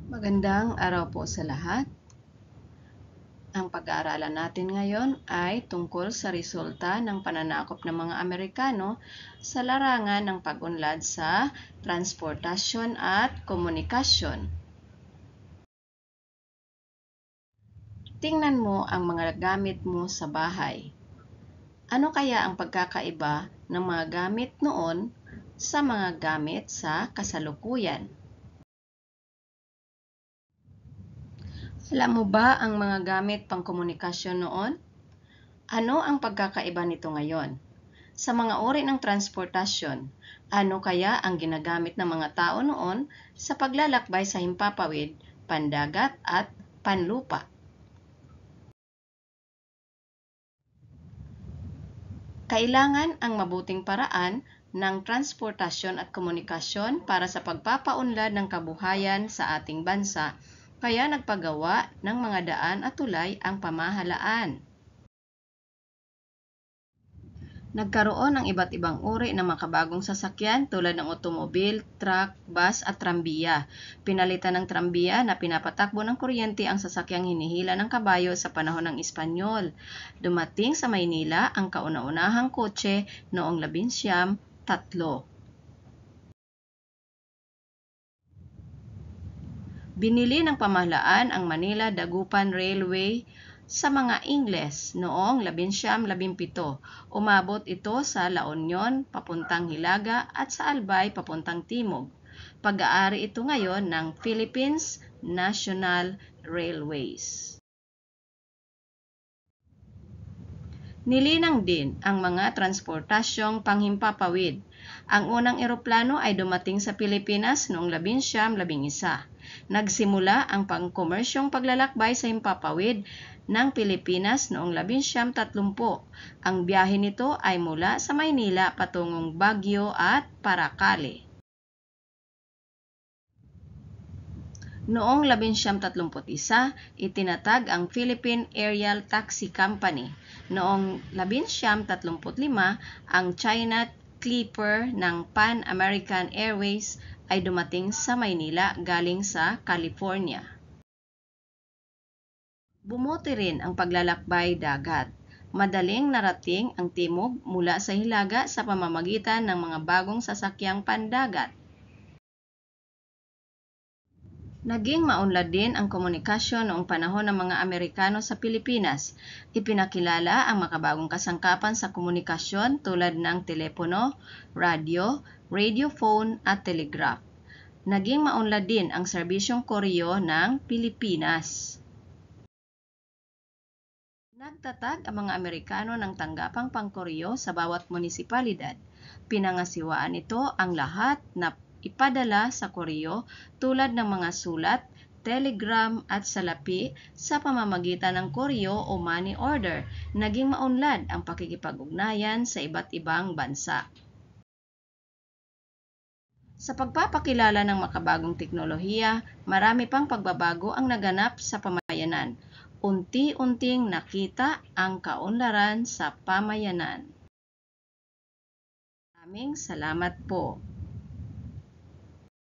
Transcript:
Magandang araw po sa lahat. Ang pag-aaralan natin ngayon ay tungkol sa resulta ng pananakop ng mga Amerikano sa larangan ng pag-unlad sa transportasyon at komunikasyon. Tingnan mo ang mga gamit mo sa bahay. Ano kaya ang pagkakaiba ng mga gamit noon sa mga gamit sa kasalukuyan? Alam mo ba ang mga gamit pangkomunikasyon noon? Ano ang pagkakaiba nito ngayon? Sa mga uri ng transportasyon, ano kaya ang ginagamit ng mga tao noon sa paglalakbay sa himpapawid, pandagat at panlupa? Kailangan ang mabuting paraan ng transportasyon at komunikasyon para sa pagpapaunlad ng kabuhayan sa ating bansa, kaya nagpagawa ng mga daan at tulay ang pamahalaan. Nagkaroon ng iba't ibang uri ng makabagong sasakyan tulad ng otomobil, truck, bus at trambiya. Pinalitan ng trambiya na pinapatakbo ng kuryente ang sasakyang hinihila ng kabayo sa panahon ng Espanyol. Dumating sa Maynila ang kauna-unahang kotse noong 1903. Binili ng pamahalaan ang Manila-Dagupan Railway sa mga Ingles noong 1917. Umabot ito sa La Union papuntang Hilaga at sa Albay papuntang Timog. Pag-aari ito ngayon ng Philippines National Railways. Nilinang din ang mga transportasyong panghimpapawid. Ang unang eroplano ay dumating sa Pilipinas noong 1911. Nagsimula ang pangkomersyong paglalakbay sa himpapawid ng Pilipinas noong 1930. Ang biyahe nito ay mula sa Maynila patungong Baguio at Paracale. Noong 1931, itinatag ang Philippine Aerial Taxi Company. Noong 1935, ang China Clipper ng Pan American Airways ay dumating sa Maynila galing sa California. Bumuti rin ang paglalakbay dagat. Madaling narating ang timog mula sa Hilaga sa pamamagitan ng mga bagong sasakyang pandagat. Naging maunlad din ang komunikasyon noong panahon ng mga Amerikano sa Pilipinas. Ipinakilala ang makabagong kasangkapan sa komunikasyon tulad ng telepono, radyo, radiophone at telegraph. Naging maunlad din ang serbisyong koreo ng Pilipinas. Nagtatag ang mga Amerikano ng tanggapang pangkoreo sa bawat munisipalidad. Pinangasiwaan nito ang lahat na ipadala sa koreo tulad ng mga sulat, telegram at salapi sa pamamagitan ng koreo o money order. Naging maunlad ang pakikipag-ugnayan sa iba't ibang bansa. Sa pagpapakilala ng makabagong teknolohiya, marami pang pagbabago ang naganap sa pamayanan. Unti-unting nakita ang kaunlaran sa pamayanan. Maraming salamat po.